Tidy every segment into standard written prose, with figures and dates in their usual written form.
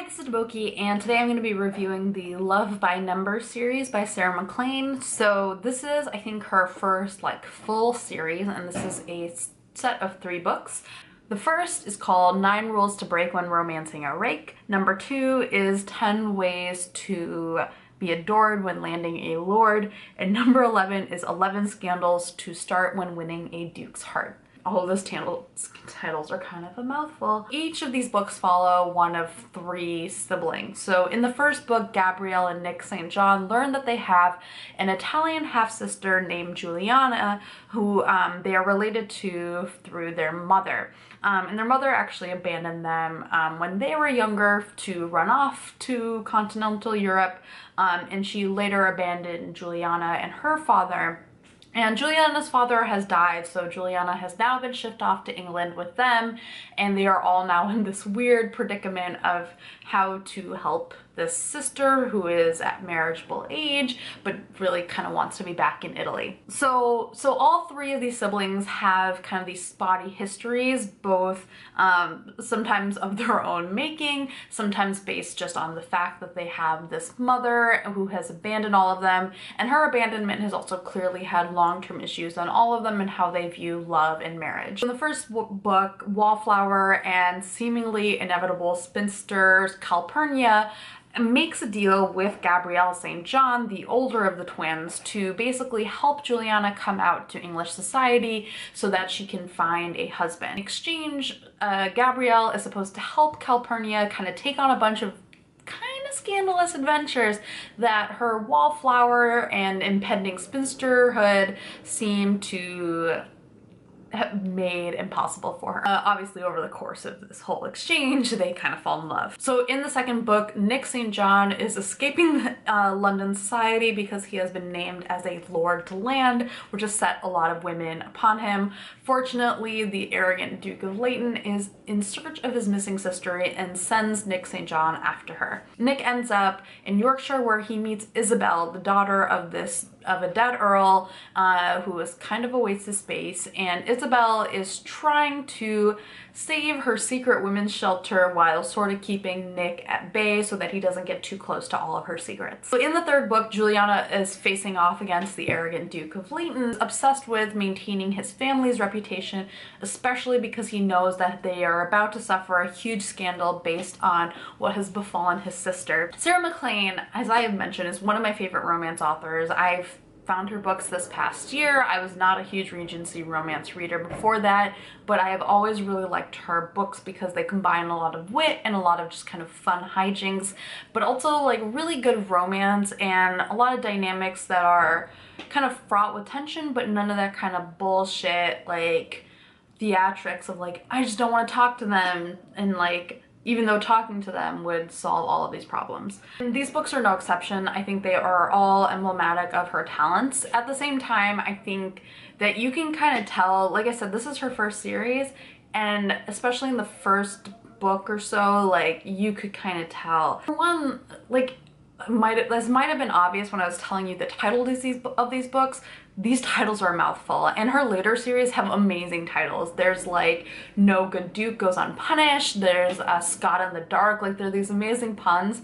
this is Boki, and today I'm going to be reviewing the Love by Numbers series by Sarah MacLean. So this is, I think, her first full series, and this is a set of 3 books. The first is called 9 Rules to Break When Romancing a Rake. Number 2 is 10 Ways to Be Adored When Landing a Lord. And number 11 is 11 Scandals to Start When Winning a Duke's Heart. All of those titles are kind of a mouthful. Each of these books follow one of 3 siblings. So in the first book, Gabrielle and Nick St. John learn that they have an Italian half-sister named Juliana who they are related to through their mother. And their mother actually abandoned them when they were younger to run off to continental Europe, and she later abandoned Juliana and her father. And Juliana's father has died, so Juliana has now been shipped off to England with them, and they are all now in this weird predicament of how to help this sister who is at marriageable age, but really kind of wants to be back in Italy. So all 3 of these siblings have kind of these spotty histories, both sometimes of their own making, sometimes based just on the fact that they have this mother who has abandoned all of them, and her abandonment has also clearly had long-term issues on all of them and how they view love and marriage. In the first book, Wallflower and seemingly inevitable spinster Calpurnia makes a deal with Gabrielle St. John, the older of the twins, to basically help Juliana come out to English society so that she can find a husband. In exchange, Gabrielle is supposed to help Calpurnia kind of take on a bunch of kind of scandalous adventures that her wallflower and impending spinsterhood seem to have made impossible for her. Obviously, over the course of this whole exchange, they kind of fall in love. So in the second book, Nick St. John is escaping London society because he has been named as a lord to land, which has set a lot of women upon him. Fortunately, the arrogant Duke of Leighton is in search of his missing sister and sends Nick St. John after her. Nick ends up in Yorkshire, where he meets Isabel, the daughter of a dead earl who is kind of a waste of space, and Isabel is trying to save her secret women's shelter while sort of keeping Nick at bay so that he doesn't get too close to all of her secrets. So in the third book, Juliana is facing off against the arrogant Duke of Leighton, obsessed with maintaining his family's reputation, especially because he knows that they are about to suffer a huge scandal based on what has befallen his sister. Sarah MacLean, as I have mentioned, is one of my favorite romance authors. I've found her books this past year. I was not a huge Regency romance reader before that, but I have always really liked her books because they combine a lot of wit and a lot of just kind of fun hijinks, but also really good romance and a lot of dynamics that are kind of fraught with tension, but none of that kind of bullshit theatrics of I just don't want to talk to them, and even though talking to them would solve all of these problems. And these books are no exception. I think they are all emblematic of her talents. At the same time, I think that you can kind of tell, like I said, this is her first series, and especially in the first book or so, you could kind of tell. For one, this might have been obvious when I was telling you the title of these books. These titles are a mouthful, and her later series have amazing titles. There's No Good Duke Goes Unpunished, there's Scott in the Dark, there are these amazing puns.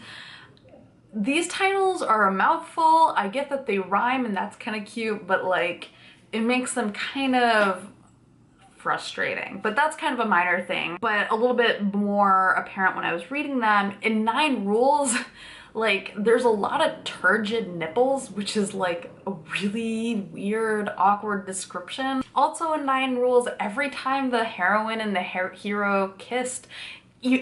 These titles are a mouthful. I get that they rhyme and that's kind of cute, but it makes them kind of frustrating. But that's kind of a minor thing, but a little bit more apparent when I was reading them. In 9 Rules, there's a lot of turgid nipples, which is a really weird, awkward description. Also in 9 Rules, every time the heroine and the hero kissed,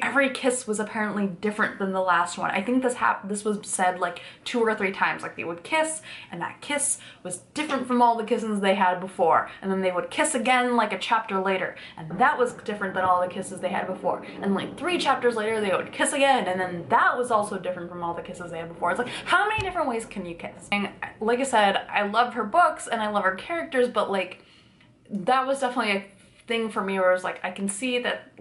every kiss was apparently different than the last one. I think this was said 2 or 3 times. They would kiss, and that kiss was different from all the kisses they had before. And then they would kiss again a chapter later, and that was different than all the kisses they had before. And 3 chapters later, they would kiss again, and then that was also different from all the kisses they had before. It's how many different ways can you kiss? And like I said, I love her books and I love her characters, but that was definitely a thing for me where it was I can see that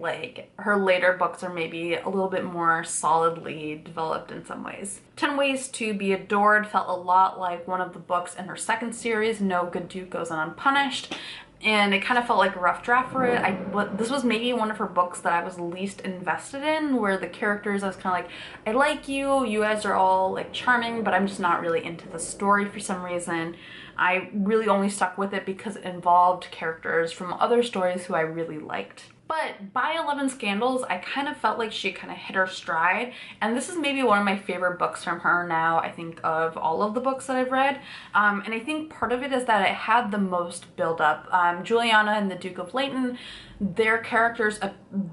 her later books are maybe a little bit more solidly developed in some ways. 10 Ways to Be Adored felt a lot like one of the books in her second series, No Good Duke Goes Unpunished. and it kind of felt like a rough draft for it. This was maybe one of her books that I was least invested in, where the characters, I was kind of like, I like you guys are all like charming, but I'm just not really into the story for some reason. I really only stuck with it because it involved characters from other stories who I really liked. But by 11 Scandals, I kind of felt like she kind of hit her stride, and this is maybe one of my favorite books from her now, I think, of all of the books that I've read. And I think part of it is that it had the most build-up. Juliana and the Duke of Leighton, their characters,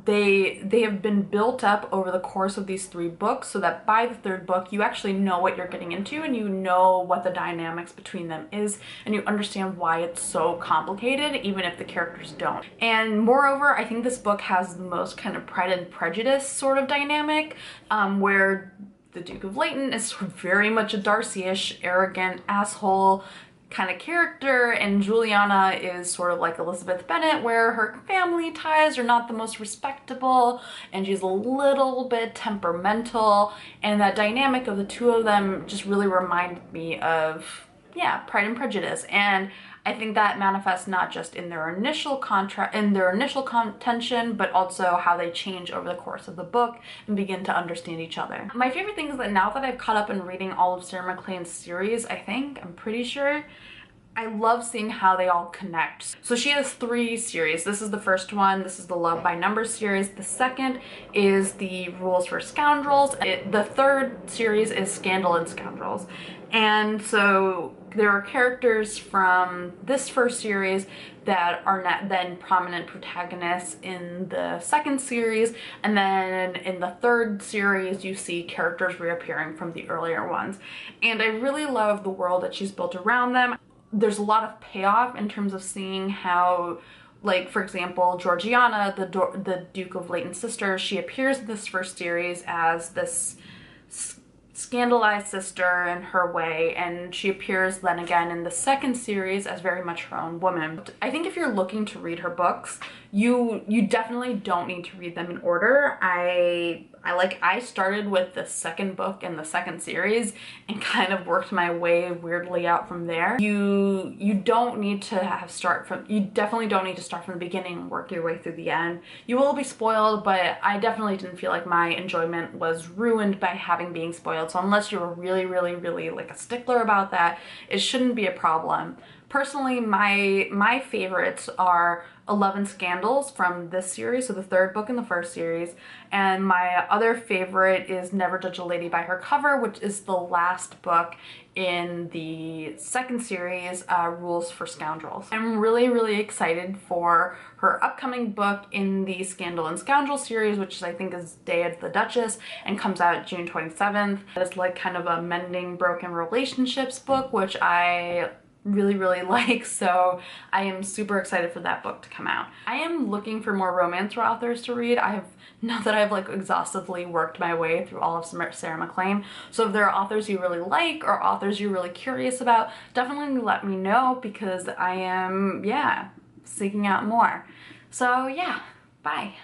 they have been built up over the course of these 3 books, so that by the 3rd book you actually know what you're getting into, and you know what the dynamics between them is, and you understand why it's so complicated, even if the characters don't. And moreover, I think this book has the most kind of Pride and Prejudice sort of dynamic, where the Duke of Leighton is very much a Darcy-ish, arrogant asshole kind of character, and Juliana is sort of like Elizabeth Bennet, where her family ties are not the most respectable, and she's a little bit temperamental, and that dynamic of the two of them just really reminded me of, yeah, Pride and Prejudice. And I think that manifests not just in their initial contention, but also how they change over the course of the book and begin to understand each other. My favorite thing is that now that I've caught up in reading all of Sarah MacLean's series, I'm pretty sure, I love seeing how they all connect. So she has 3 series. This is the first one. This is the Love by Numbers series. The second is the Rules for Scoundrels. The 3rd series is Scandal and Scoundrels. And so there are characters from this first series that are not then prominent protagonists in the 2nd series, and then in the 3rd series you see characters reappearing from the earlier ones. And I really love the world that she's built around them. There's a lot of payoff in terms of seeing how, like, for example, Georgiana, the Duke of Leighton's sister, she appears in this first series as this scandalized sister in her way, and she appears then again in the 2nd series as very much her own woman. I think if you're looking to read her books, you definitely don't need to read them in order. I started with the 2nd book in the 2nd series and kind of worked my way weirdly out from there. You don't need to you definitely don't need to start from the beginning and work your way through the end. You will be spoiled, but I definitely didn't feel like my enjoyment was ruined by being spoiled. So unless you're really, really, really like a stickler about that, it shouldn't be a problem. Personally, my favorites are 11 Scandals from this series, so the 3rd book in the 1st series, and my other favorite is Never Judge a Lady by Her Cover, which is the last book in the 2nd series, Rules for Scoundrels. I'm really, really excited for her upcoming book in the Scandal and Scoundrel series, which I think is Day of the Duchess, and comes out June 27th. It's like kind of a mending broken relationships book, which I really, really like, so I am super excited for that book to come out. I am looking for more romance authors to read. Now that I've like exhaustively worked my way through all of Sarah MacLean, so if there are authors you really like or authors you're really curious about, definitely let me know, because I am, yeah, seeking out more. So yeah, bye.